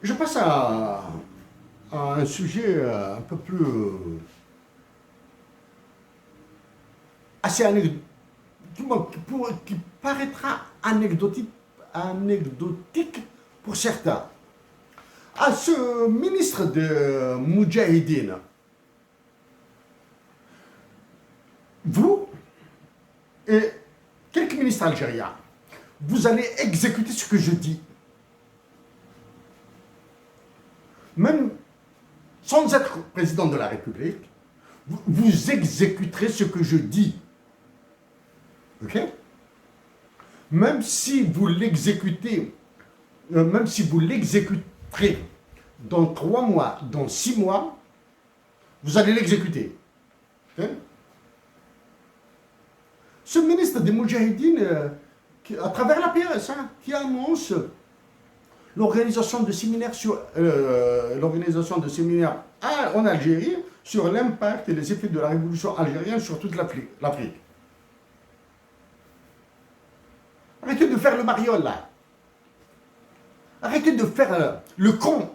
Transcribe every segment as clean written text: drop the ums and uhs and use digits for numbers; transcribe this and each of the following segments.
Je passe à un sujet un peu plus assez anecdotique, qui paraîtra anecdotique pour certains. À ce ministre de Moudjahidine, vous et quelques ministres algériens, vous allez exécuter ce que je dis. Même sans être président de la République, vous exécuterez ce que je dis. Ok? Même si vous l'exécutez, même si vous l'exécuterez dans 3 mois, dans 6 mois, vous allez l'exécuter. Ok? Ce ministre des Moudjahidines, à travers la PS, qui annonce l'organisation de séminaires en Algérie sur l'impact et les effets de la révolution algérienne sur toute l'Afrique. Arrêtez de faire le mariole là. Arrêtez de faire le con.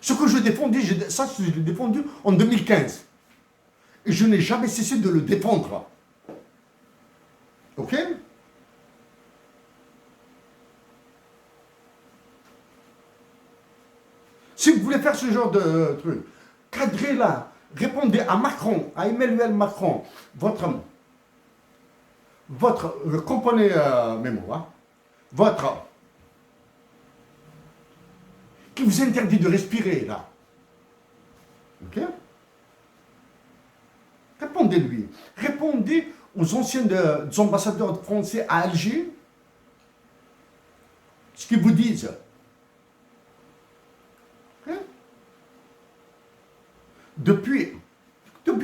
Ce que je défendis, ça je l'ai défendu en 2015. Et je n'ai jamais cessé de le défendre. Ok? Si vous voulez faire ce genre de truc, cadrez là, répondez à Macron, à Emmanuel Macron, comprenez mes mots, qui vous interdit de respirer là. Ok? Répondez-lui. Répondez aux anciens ambassadeurs français à Alger, ce qu'ils vous disent. Depuis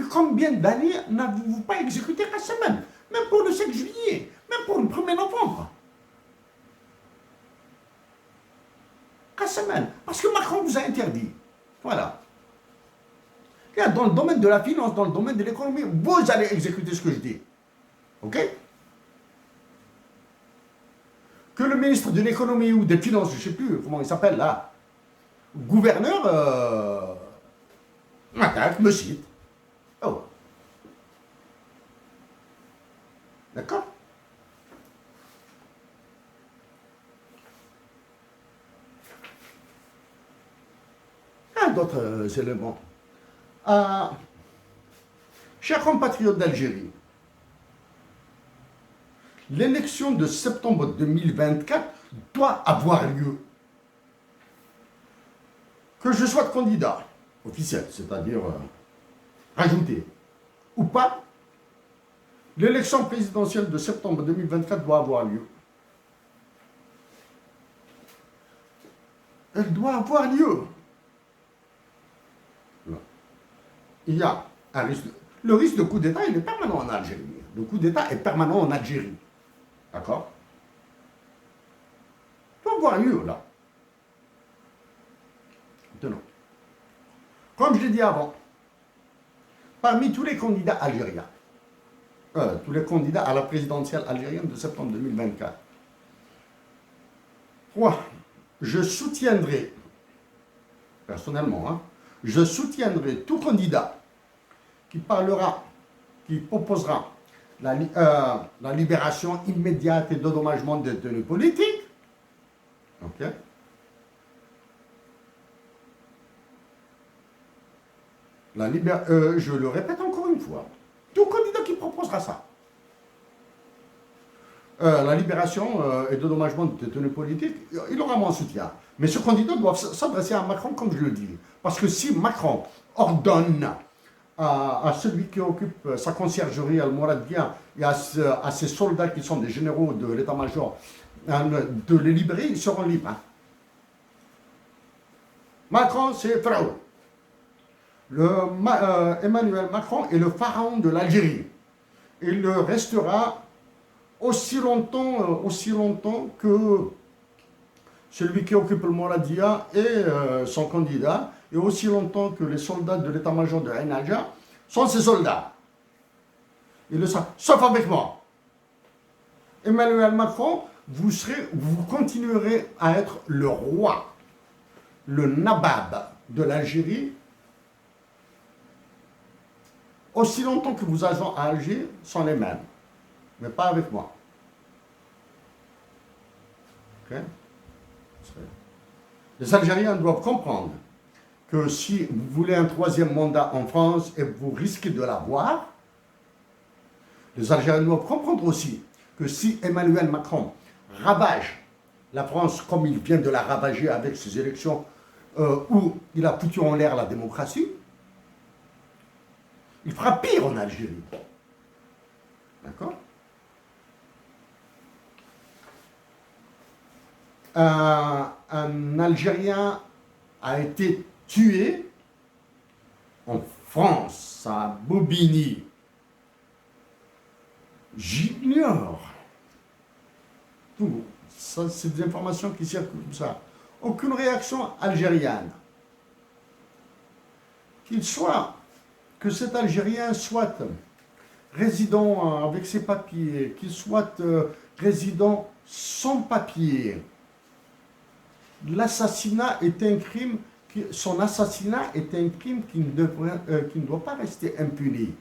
combien d'années n'avez-vous pas exécuté Kassaman? Même pour le 5 juillet, même pour le 1er novembre. Kassaman, parce que Macron vous a interdit. Voilà. Et dans le domaine de la finance, dans le domaine de l'économie, vous allez exécuter ce que je dis. Ok? Que le ministre de l'économie ou des finances, je ne sais plus comment il s'appelle là, gouverneur, m'attaque, me cite. Oh. D'accord? Il y a d'autres éléments. Chers compatriotes d'Algérie, l'élection de septembre 2024 doit avoir lieu. Que je sois candidat officiel, c'est-à-dire rajouté, ou pas, l'élection présidentielle de septembre 2024 doit avoir lieu. Elle doit avoir lieu. Il y a un risque. Le risque de coup d'État, il est permanent en Algérie. Le coup d'État est permanent en Algérie. D'accord? Il doit avoir lieu, là. Maintenant, comme je l'ai dit avant, parmi tous les candidats algériens, tous les candidats à la présidentielle algérienne de septembre 2024, moi, je soutiendrai, personnellement, je soutiendrai tout candidat qui proposera la libération immédiate et dédommagement des détenus politiques. Ok? Je le répète encore une fois, tout candidat qui proposera ça. La libération et dédommagement des détenus politiques, il aura mon soutien. Mais ce candidat doit s'adresser à Macron comme je le dis. Parce que si Macron ordonne à celui qui occupe sa conciergerie à Mouradia et à ses soldats qui sont des généraux de l'état-major de les libérer, ils seront libres. Macron, c'est Pharaon. Emmanuel Macron est le pharaon de l'Algérie. Il restera aussi longtemps que celui qui occupe le Mouradia et son candidat, et aussi longtemps que les soldats de l'état-major de Ain Alja sont ses soldats. Ils le savent, sauf avec moi. Emmanuel Macron vous continuerez à être le roi, le nabab de l'Algérie, aussi longtemps que vos agents à Alger sont les mêmes, mais pas avec moi. Okay? Les Algériens doivent comprendre que si vous voulez un troisième mandat en France et vous risquez de l'avoir, les Algériens doivent comprendre aussi que si Emmanuel Macron ravage la France comme il vient de la ravager avec ses élections où il a foutu en l'air la démocratie, il fera pire en Algérie. D'accord? Un Algérien a été tué en France, à Bobigny. J'ignore. Tout. Ça, c'est des informations qui circulent comme ça. Aucune réaction algérienne. Que cet Algérien soit résident avec ses papiers, qu'il soit résident sans papiers. L'assassinat est un crime, son assassinat est un crime qui ne doit pas rester impuni.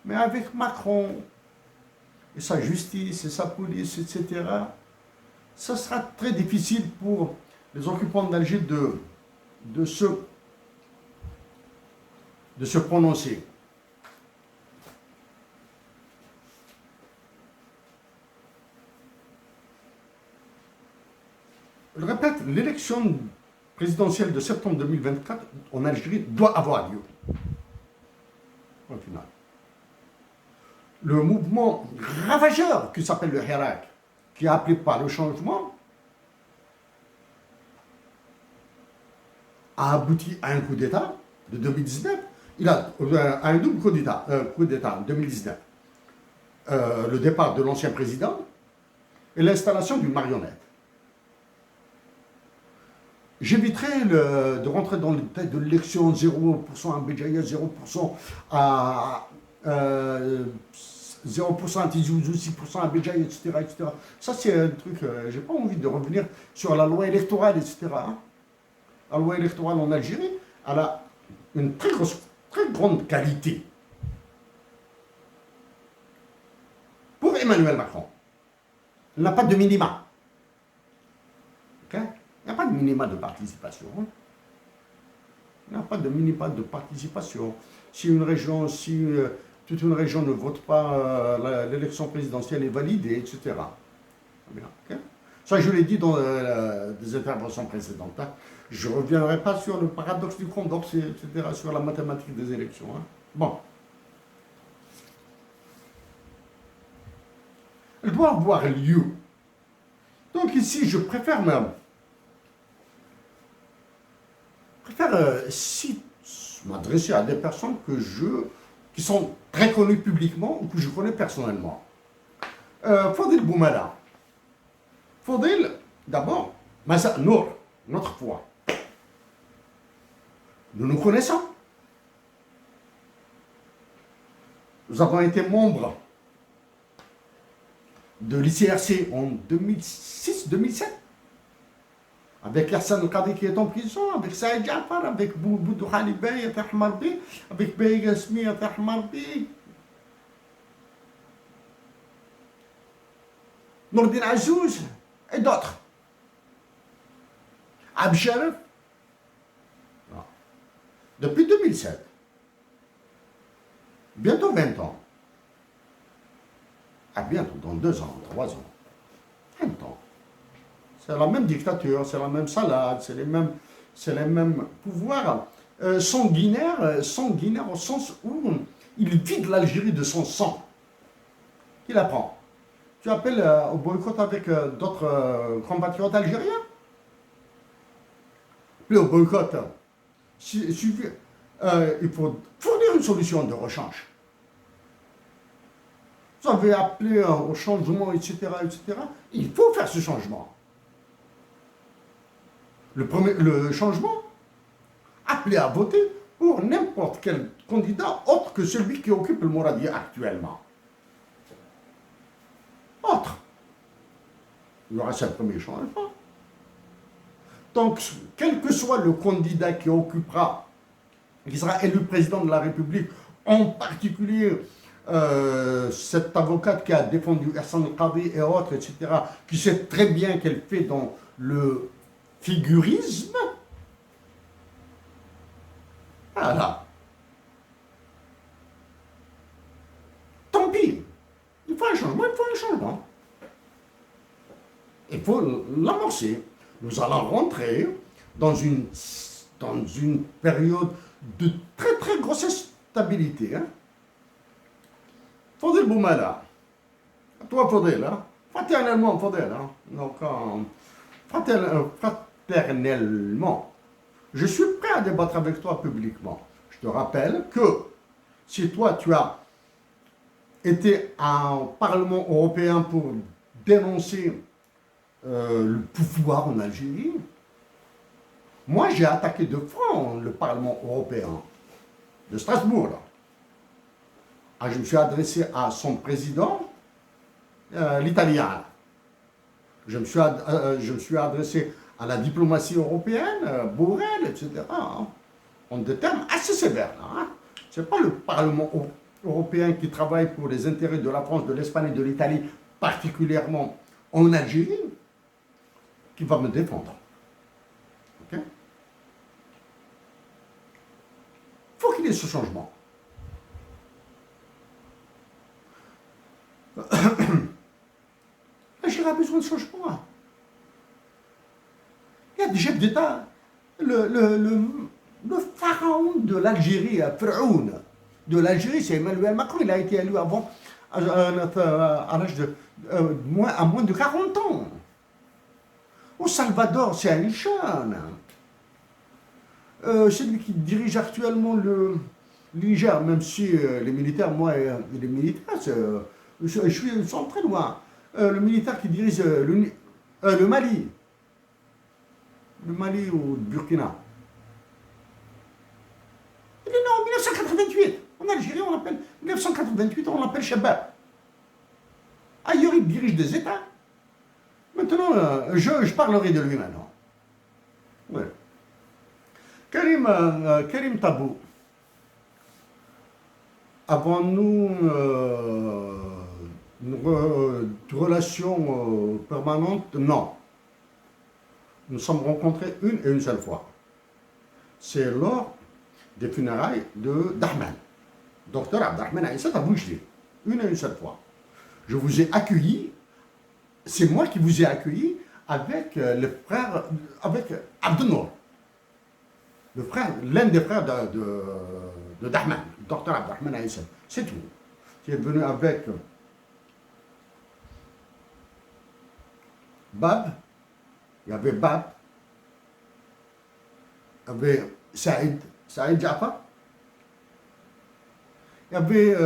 Mais avec Macron et sa justice et sa police, etc., ça sera très difficile pour les occupants d'Alger de se prononcer. Je répète, l'élection présidentielle de septembre 2024 en Algérie doit avoir lieu. Au final. Le mouvement ravageur qui s'appelle le Hirak, qui a appelé par le changement, a abouti à un coup d'État de 2019. Il a un double coup d'État en 2019. Le départ de l'ancien président et l'installation d'une marionnette. J'éviterai de rentrer dans le détail de l'élection 0% à Béjaïa, 0% à 0% à Tizouzou, 6% à Béjaïa, etc., etc. Ça, c'est un truc, j'ai pas envie de revenir sur la loi électorale, etc. La loi électorale en Algérie, elle a une très grande qualité. Pour Emmanuel Macron, il n'a pas de minima. Okay? Il n'y a pas de minima de participation. Il n'y a pas de minima de participation. Si toute une région ne vote pas, l'élection présidentielle est validée, etc. Bien, okay? Ça, je l'ai dit dans des interventions précédentes. Hein. Je ne reviendrai pas sur le paradoxe du condoxe, etc., sur la mathématique des élections. Hein. Bon. Elle doit avoir lieu. Donc ici, je préfère même m'adresser à des personnes qui sont très connues publiquement ou que je connais personnellement. Fodil Boumala. Fodil, d'abord, Massa Nour, notre foi. Nous nous connaissons. Nous avons été membres de l'ICRC en 2006-2007. Avec Hassan El-Qadi qui est en prison, avec Saïd Jafar, avec Boudou Khalibay et Tahmarbi, avec Bey Gasmi et Tahmarbi, Nourdin Azouz et d'autres. Absharif. Depuis 2007, bientôt 20 ans, à bientôt, dans 2 ans, 3 ans, 20 ans. C'est la même dictature, c'est la même salade, c'est les mêmes pouvoirs sanguinaires au sens où il vide l'Algérie de son sang. Qui la prend? Tu appelles au boycott avec d'autres compatriotes algériens? Puis au boycott, il faut fournir une solution de rechange. Vous avez appelé au changement, etc., etc. Il faut faire ce changement. Le changement, appelé à voter pour n'importe quel candidat autre que celui qui occupe le Mouradia actuellement. Autre. Il y aura ce premier changement. Donc, quel que soit le candidat qui sera élu président de la République, en particulier cette avocate qui a défendu Hassan al-Qadi et autres, etc., qui sait très bien qu'elle fait dans le figurisme, voilà. Tant pis. Il faut un changement, il faut un changement. Il faut l'amorcer. Nous allons rentrer dans une période de très très grosse stabilité. Hein. Fodel Boumala. Toi, Fodel, hein? Fraternellement, Fodel. Hein? Donc, fraternellement, je suis prêt à débattre avec toi publiquement. Je te rappelle que si toi, tu as été au Parlement européen pour dénoncer le pouvoir en Algérie, moi, j'ai attaqué de front le Parlement européen de Strasbourg. Là. Ah, je me suis adressé à son président, l'italien. Je me suis adressé à la diplomatie européenne, Borrell, etc. Hein, en des termes assez sévères. Hein. Ce n'est pas le Parlement européen qui travaille pour les intérêts de la France, de l'Espagne et de l'Italie, particulièrement en Algérie, qui va me défendre. Ok? Faut qu'il y ait ce changement. L'Algérie a besoin de changement. Il y a des chefs d'État. Le pharaon de l'Algérie, Pharaon de l'Algérie, c'est Emmanuel Macron. Il a été élu avant, à l'âge de à moins de 40 ans. Au Salvador, c'est un jeune. Celui qui dirige actuellement le Niger, même si les militaires, moi, les militaires, ils sont très loin. Le militaire qui dirige le Mali. Le Mali ou le Burkina. Il est né en 1988. En Algérie, on l'appelle 1988, on l'appelle Shabab. Ailleurs, il dirige des États. Maintenant, je parlerai de lui maintenant. Ouais. Karim Tabou. Avons-nous une relation permanente? Non. Nous sommes rencontrés une et une seule fois. C'est lors des funérailles d'Ahmed. Docteur Abdelrahman Aïssat à Boujdi. Une et une seule fois. Je vous ai accueilli, c'est moi qui vous ai accueilli avec le frère, avec Abdenour. Le frère, l'un des frères de Dahman, docteur Abdelrahman Aïssat. C'est tout. Qui est venu avec Bab. Il y avait Bab. Il y avait Saïd Jaffa. Il y avait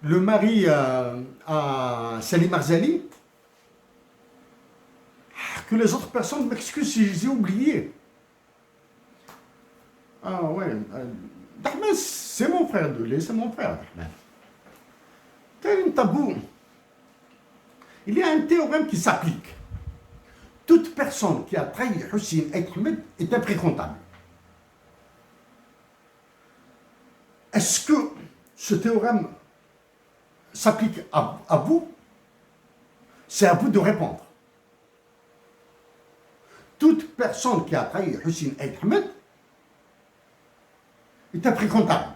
le mari à Salim Arzali. Que les autres personnes m'excusent si je les ai oubliés. Ah ouais. Dahman, c'est mon frère de lait, c'est mon frère, Dahman. Karim Tabou, il y a un théorème qui s'applique. Toute personne qui a trahi Hussein et Ahmed est imprécontable. Est-ce que ce théorème s'applique à vous? C'est à vous de répondre. Toute personne qui a trahi Hussein et Ahmed est imprécontable.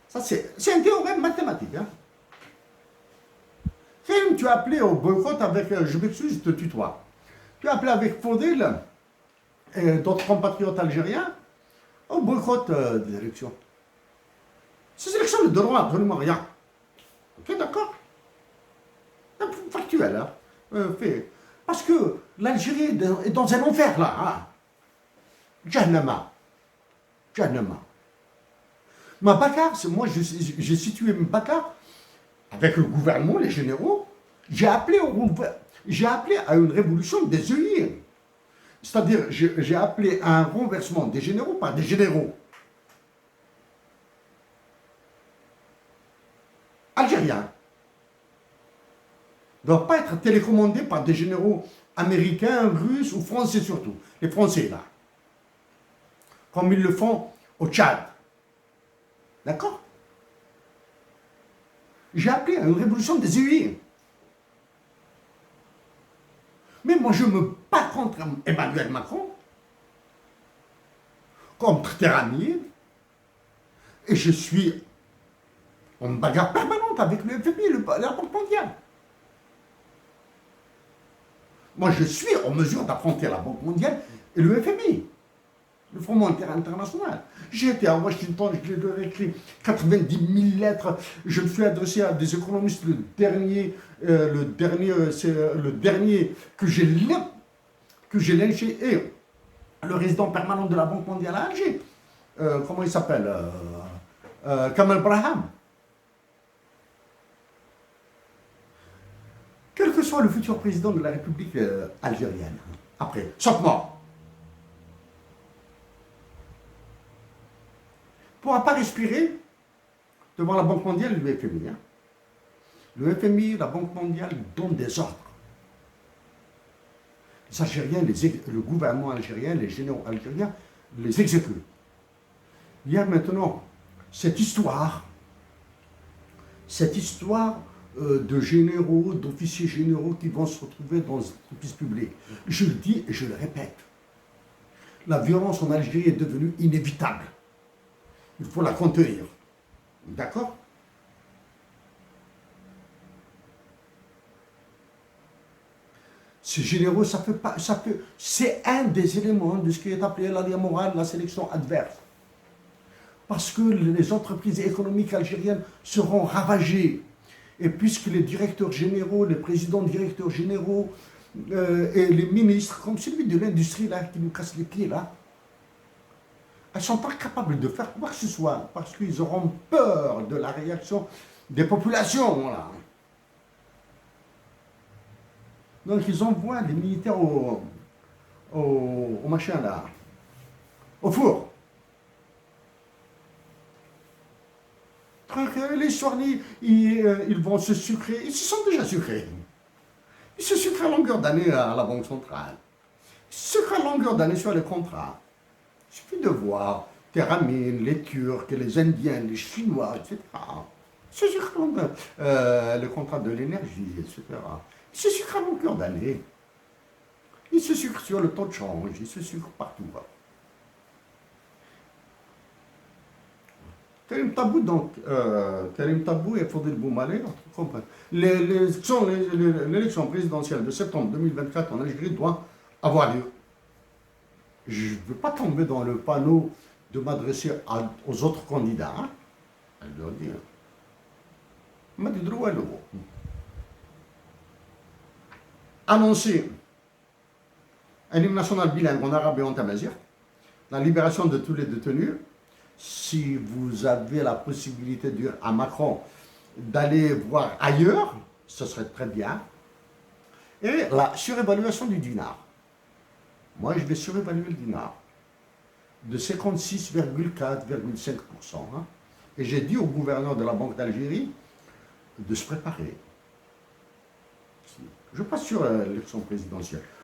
Ça, c'est un théorème mathématique. Hein? Tu as appelé au boycott avec, je m'excuse, je te tutoie. Tu as appelé avec Fodel et d'autres compatriotes algériens au boycott des élections. Ces élections ne donneront absolument rien. Ok, d'accord? C'est factuel, hein? Fait. Parce que l'Algérie est dans un enfer, là. Hein? Jahannama. Jahannama. Mabakar, moi j'ai situé Mabakar avec le gouvernement, les généraux. J'ai appelé à une révolution des œillets. C'est-à-dire, j'ai appelé à un renversement des généraux par des généraux. algérien ne doit pas être télécommandé par des généraux américains, russes ou français surtout. Les Français, là. Comme ils le font au Tchad. D'accord? J'ai appelé à une révolution des EUI. Mais moi, je me bats contre Emmanuel Macron, contre Terrani, et je suis en bagarre permanente avec le FMI, la Banque mondiale. Moi, je suis en mesure d'affronter la Banque mondiale et le FMI, le Fonds monétaire international. J'ai été à Washington, je leur ai écrit 90 000 lettres. Je me suis adressé à des économistes. Le dernier que j'ai lynché est le résident permanent de la Banque mondiale à Alger. Comment il s'appelle Kamal Braham. Quel que soit le futur président de la République algérienne, après, sauf moi, ne pourra pas respirer devant la Banque mondiale et le FMI. Hein. Le FMI, la Banque mondiale donnent des ordres. Les Algériens, le gouvernement algérien, les généraux algériens les exécutent. Il y a maintenant cette histoire de généraux, d'officiers généraux qui vont se retrouver dans l'office public. Je le dis et je le répète. La violence en Algérie est devenue inévitable. Il faut la contenir. D'accord? Ces généraux, c'est un des éléments de ce qui est appelé l'alliance morale, la sélection adverse. Parce que les entreprises économiques algériennes seront ravagées. Et puisque les directeurs généraux, les présidents directeurs généraux et les ministres, comme celui de l'industrie là, qui nous casse les pieds là, elles ne sont pas capables de faire quoi que ce soit, parce qu'ils auront peur de la réaction des populations. Là. Donc ils envoient des militaires au machin là, au four. Les soignés, ils vont se sucrer, ils se sont déjà sucrés. Ils se sucrent à longueur d'année à la Banque centrale. Ils se sucrent à longueur d'année sur les contrats. Il suffit de voir Terramine, les Turcs, les Indiens, les Chinois, etc. Ils se sucrent à longueur, le contrat de l'énergie, etc. Ils se sucrent à longueur d'année. Ils se sucrent sur le taux de change, ils se sucrent partout. Karim Tabou, donc, Karim Tabou et Fodil Boumalé, l'élection présidentielle de septembre 2024 en Algérie doit avoir lieu. Je ne veux pas tomber dans le panneau de m'adresser aux autres candidats. Hein. Je dois dire. Annoncer un hymne national bilingue en arabe et en tamazigh, la libération de tous les détenus. Si vous avez la possibilité de dire à Macron d'aller voir ailleurs, ce serait très bien. Et la surévaluation du dinar. Moi, je vais surévaluer le dinar de 56,4,5%. Hein. Et j'ai dit au gouverneur de la Banque d'Algérie de se préparer. Je passe sur l'élection présidentielle.